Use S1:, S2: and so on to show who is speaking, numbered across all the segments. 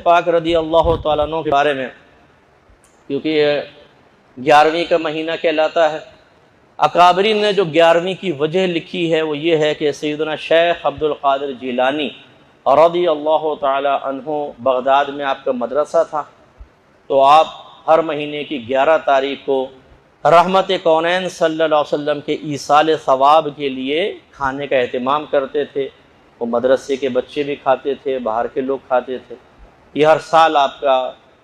S1: پاک رضی اللہ تعالیٰ عنہ کے بارے میں، کیونکہ یہ 11ویں کا مہینہ کہلاتا ہے، اکابرین نے جو 11ویں کی وجہ لکھی ہے وہ یہ ہے کہ سیدنا شیخ عبد القادر جیلانی رضی اللہ تعالی عنہ بغداد میں آپ کا مدرسہ تھا، تو آپ ہر مہینے کی 11 تاریخ کو رحمت کونین صلی اللہ علیہ وسلم کے ایصال ثواب کے لیے کھانے کا اہتمام کرتے تھے۔ وہ مدرسے کے بچے بھی کھاتے تھے، باہر کے لوگ کھاتے تھے۔ یہ ہر سال آپ کا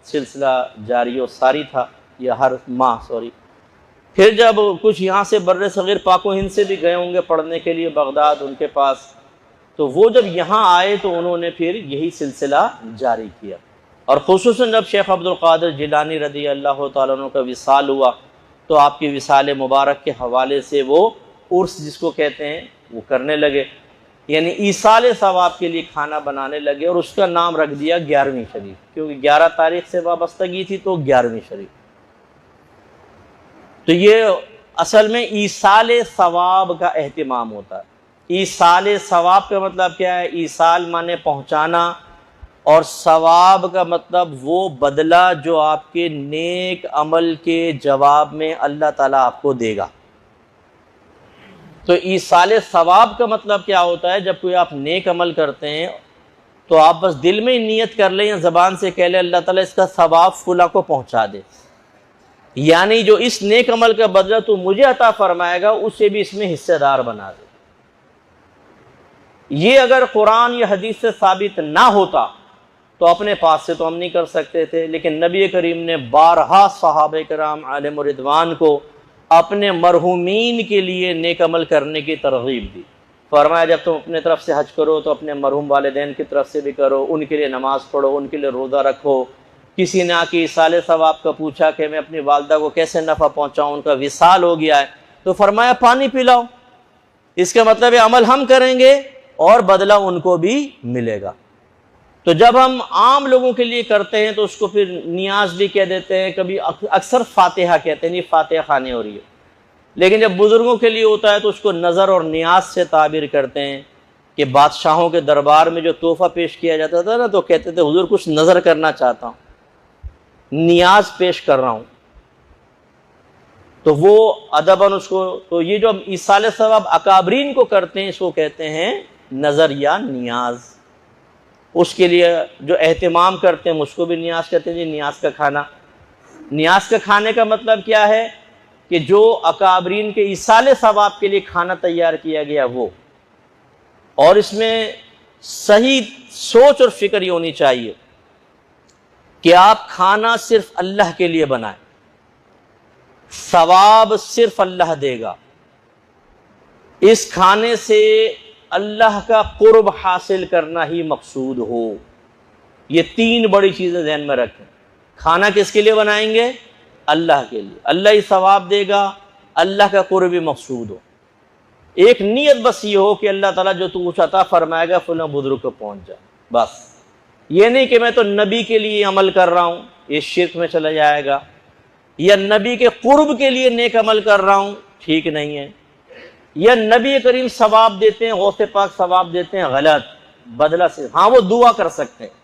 S1: سلسلہ جاری و ساری تھا، یہ ہر ماہ پھر جب کچھ یہاں سے بر صغیر پاک و ہند سے بھی گئے ہوں گے پڑھنے کے لیے بغداد ان کے پاس، تو وہ جب یہاں آئے تو انہوں نے پھر یہی سلسلہ جاری کیا، اور خصوصاً جب شیخ عبد القادر جیلانی رضی اللہ تعالیٰ عنہ کا وصال ہوا تو آپ کی وصال مبارک کے حوالے سے وہ عرس جس کو کہتے ہیں وہ کرنے لگے، یعنی ایصال ثواب کے لیے کھانا بنانے لگے، اور اس کا نام رکھ دیا 11ویں شریف، کیونکہ 11 تاریخ سے وابستگی تھی تو 11ویں شریف۔ تو یہ اصل میں ایصال ثواب کا اہتمام ہوتا ہے۔ ایصال ثواب کا مطلب کیا ہے؟ ایصال مانے پہنچانا، اور ثواب کا مطلب وہ بدلہ جو آپ کے نیک عمل کے جواب میں اللہ تعالیٰ آپ کو دے گا۔ تو ایصال ثواب کا مطلب کیا ہوتا ہے؟ جب کوئی آپ نیک عمل کرتے ہیں تو آپ بس دل میں ہی نیت کر لیں یا زبان سے کہہ لیں اللہ تعالیٰ اس کا ثواب فلاں کو پہنچا دے، یعنی جو اس نیک عمل کا بدلہ تو مجھے عطا فرمائے گا اسے بھی اس میں حصہ دار بنا دے۔ یہ اگر قرآن یا حدیث سے ثابت نہ ہوتا تو اپنے پاس سے تو ہم نہیں کر سکتے تھے، لیکن نبی کریم نے بارہا صحابہ کرام علیہم رضوان کو اپنے مرحومین کے لیے نیک عمل کرنے کی ترغیب دی۔ فرمایا جب تم اپنے طرف سے حج کرو تو اپنے مرحوم والدین کی طرف سے بھی کرو، ان کے لیے نماز پڑھو، ان کے لیے روزہ رکھو۔ کسی نے آ کے ایصال ثواب کا پوچھا کہ میں اپنی والدہ کو کیسے نفع پہنچاؤں، ان کا وصال ہو گیا ہے، تو فرمایا پانی پلاؤ۔ اس کا مطلب ہے عمل ہم کریں گے اور بدلہ ان کو بھی ملے گا۔ تو جب ہم عام لوگوں کے لیے کرتے ہیں تو اس کو پھر نیاز بھی کہہ دیتے ہیں، کبھی اکثر فاتحہ کہتے ہیں، نہیں فاتحہ خانی ہو رہی ہے، لیکن جب بزرگوں کے لیے ہوتا ہے تو اس کو نظر اور نیاز سے تعبیر کرتے ہیں کہ بادشاہوں کے دربار میں جو تحفہ پیش کیا جاتا تھا نا تو کہتے تھے حضور کچھ نظر کرنا چاہتا ہوں، نیاز پیش کر رہا ہوں، تو وہ ادباً اس کو، تو یہ جو ہم ایصال ثواب اکابرین کو کرتے ہیں اس کو کہتے ہیں نظر یا نیاز۔ اس کے لیے جو اہتمام کرتے ہیں اس کو بھی نیاز کہتے ہیں، جی نیاز کا کھانا۔ نیاز کا کھانے کا مطلب کیا ہے کہ جو اکابرین کے ایصال ثواب کے لیے کھانا تیار کیا گیا وہ، اور اس میں صحیح سوچ اور فکر یہ ہونی چاہیے کہ آپ کھانا صرف اللہ کے لیے بنائیں، ثواب صرف اللہ دے گا، اس کھانے سے اللہ کا قرب حاصل کرنا ہی مقصود ہو۔ یہ 3 بڑی چیزیں ذہن میں رکھیں۔ کھانا کس کے لیے بنائیں گے؟ اللہ کے لیے، اللہ ہی ثواب دے گا، اللہ کا قرب بھی مقصود ہو۔ ایک نیت بس یہ ہو کہ اللہ تعالیٰ جو تو کچھ عطا فرمائے گا فلاں بزرگ کو پہنچ جائے، بس یہ نہیں کہ میں تو نبی کے لیے عمل کر رہا ہوں، یہ شرک میں چلا جائے گا، یا نبی کے قرب کے لیے نیک عمل کر رہا ہوں، ٹھیک نہیں ہے، یا نبی کریم ثواب دیتے ہیں، غوث پاک ثواب دیتے ہیں، غلط، بدلہ سے ہاں وہ دعا کر سکتے ہیں۔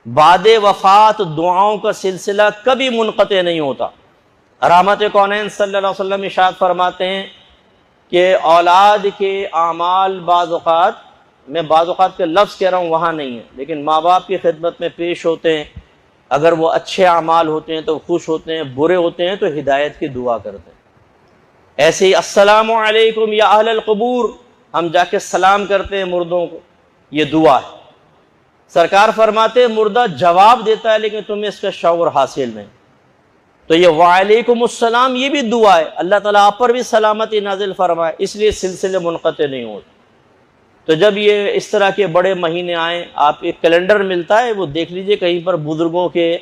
S1: بعد وفات دعاؤں کا سلسلہ کبھی منقطع نہیں ہوتا۔ رحمت کونین صلی اللہ علیہ وسلم ارشاد فرماتے ہیں کہ اولاد کے اعمال بعض اوقات، میں بعض اوقات کا لفظ کہہ رہا ہوں وہاں نہیں ہے، لیکن ماں باپ کی خدمت میں پیش ہوتے ہیں، اگر وہ اچھے اعمال ہوتے ہیں تو خوش ہوتے ہیں، برے ہوتے ہیں تو ہدایت کی دعا کرتے ہیں۔ ایسے ہی السلام علیکم یا اہل القبور، ہم جا کے سلام کرتے ہیں مردوں کو، یہ دعا ہے۔ سرکار فرماتے ہیں مردہ جواب دیتا ہے لیکن تمہیں اس کا شعور حاصل نہیں، تو یہ وعلیکم السلام یہ بھی دعا ہے، اللہ تعالیٰ آپ پر بھی سلامتی نازل فرمائے، اس لیے سلسلے منقطع نہیں ہوتے۔ تو جب یہ اس طرح کے بڑے مہینے آئیں، آپ ایک کیلنڈر ملتا ہے وہ دیکھ لیجئے، کہیں پر بزرگوں کے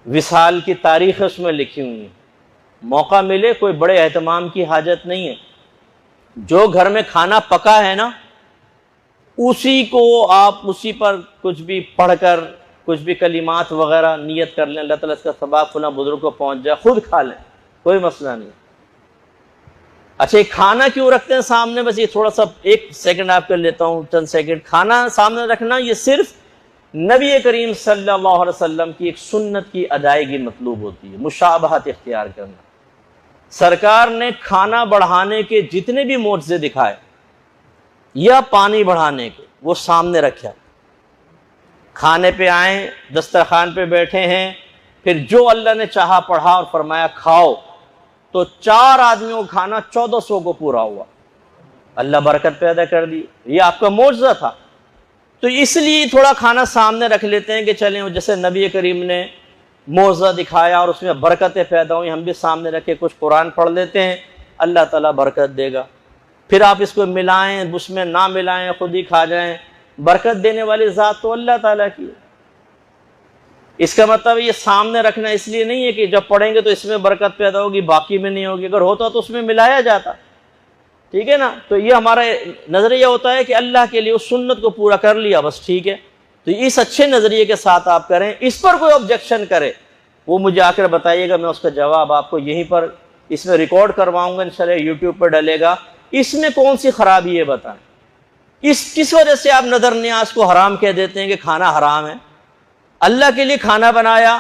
S1: وصال کی تاریخ اس میں لکھی ہوئی ہے، موقع ملے، کوئی بڑے اہتمام کی حاجت نہیں ہے، جو گھر میں کھانا پکا ہے نا اسی کو آپ اسی پر کچھ بھی پڑھ کر کچھ بھی کلمات وغیرہ نیت کر لیں، اللہ تعالیٰ اس کا ثواب فلاں بزرگ کو پہنچ جائے، خود کھا لیں، کوئی مسئلہ نہیں۔ اچھا یہ کھانا کیوں رکھتے ہیں سامنے؟ بس یہ تھوڑا سا 1 سیکنڈ آپ کر لیتا ہوں، چند سیکنڈ۔ کھانا سامنے رکھنا یہ صرف نبی کریم صلی اللہ علیہ وسلم کی ایک سنت کی ادائیگی مطلوب ہوتی ہے، مشابہت اختیار کرنا۔ سرکار نے کھانا بڑھانے کے جتنے بھی معجزے دکھائے یا پانی بڑھانے کے، وہ سامنے رکھا۔ کھانے پہ آئیں، دسترخوان پہ بیٹھے ہیں، پھر جو اللہ نے چاہا پڑھا اور فرمایا کھاؤ، تو 4 آدمیوں کا کھانا 1400 کو پورا ہوا۔ اللہ برکت پیدا کر دی، یہ آپ کا معجزہ تھا۔ تو اس لیے تھوڑا کھانا سامنے رکھ لیتے ہیں کہ چلیں جیسے نبی کریم نے معجزہ دکھایا اور اس میں برکتیں پیدا ہوئی، ہم بھی سامنے رکھے کچھ قرآن پڑھ لیتے ہیں، اللہ تعالیٰ برکت دے گا۔ پھر آپ اس کو ملائیں، اس میں نہ ملائیں، خود ہی کھا جائیں، برکت دینے والی ذات تو اللہ تعالیٰ کی ہے۔ اس کا مطلب یہ سامنے رکھنا اس لیے نہیں ہے کہ جب پڑھیں گے تو اس میں برکت پیدا ہوگی باقی میں نہیں ہوگی، اگر ہوتا تو اس میں ملایا جاتا، ٹھیک ہے نا۔ تو یہ ہمارا نظریہ ہوتا ہے کہ اللہ کے لیے اس سنت کو پورا کر لیا بس ٹھیک ہے۔ تو اس اچھے نظریے کے ساتھ آپ کریں۔ اس پر کوئی آبجیکشن کرے وہ مجھے آ کر بتائیے گا، میں اس کا جواب آپ کو یہیں پر اس میں ریکارڈ کرواؤں گا، انشاءاللہ یوٹیوب پر ڈلے گا۔ اس میں کون سی خرابی ہے بتائیں؟ کس وجہ سے آپ نظر نیاز کو حرام کہہ دیتے ہیں کہ کھانا حرام ہے؟ اللہ کے لیے کھانا بنایا،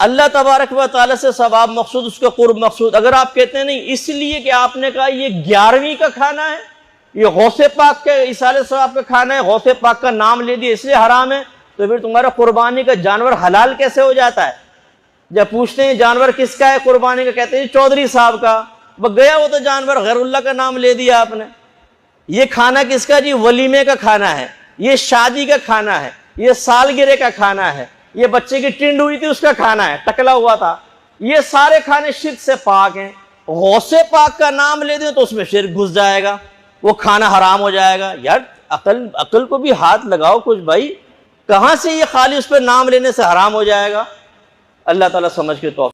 S1: اللہ تبارک و تعالیٰ سے ثواب مقصود، اس کا قرب مقصود۔ اگر آپ کہتے ہیں نہیں اس لیے کہ آپ نے کہا یہ 11ویں کا کھانا ہے، یہ غوث پاک کے ایصال ثواب کا کھانا ہے، غوث پاک کا نام لے دیا اس لیے حرام ہے، تو پھر تمہارا قربانی کا جانور حلال کیسے ہو جاتا ہے؟ جب پوچھتے ہیں جانور کس کا ہے قربانی کا، کہتے ہیں چودھری صاحب کا، وہ گیا وہ تو جانور غیر اللہ کا نام لے دیا آپ نے۔ یہ کھانا کس کا؟ جی ولیمے کا کھانا ہے، یہ شادی کا کھانا ہے، یہ سالگرہ کا کھانا ہے، یہ بچے کی ٹنڈ ہوئی تھی اس کا کھانا ہے، ٹکلا ہوا تھا۔ یہ سارے کھانے شرک سے پاک ہیں۔ غوث پاک کا نام لے دیں تو اس میں شرک گھس جائے گا، وہ کھانا حرام ہو جائے گا۔ یار عقل کو بھی ہاتھ لگاؤ کچھ بھائی، کہاں سے یہ خالی اس پہ نام لینے سے حرام ہو جائے گا؟ اللہ تعالیٰ سمجھ کے توفیق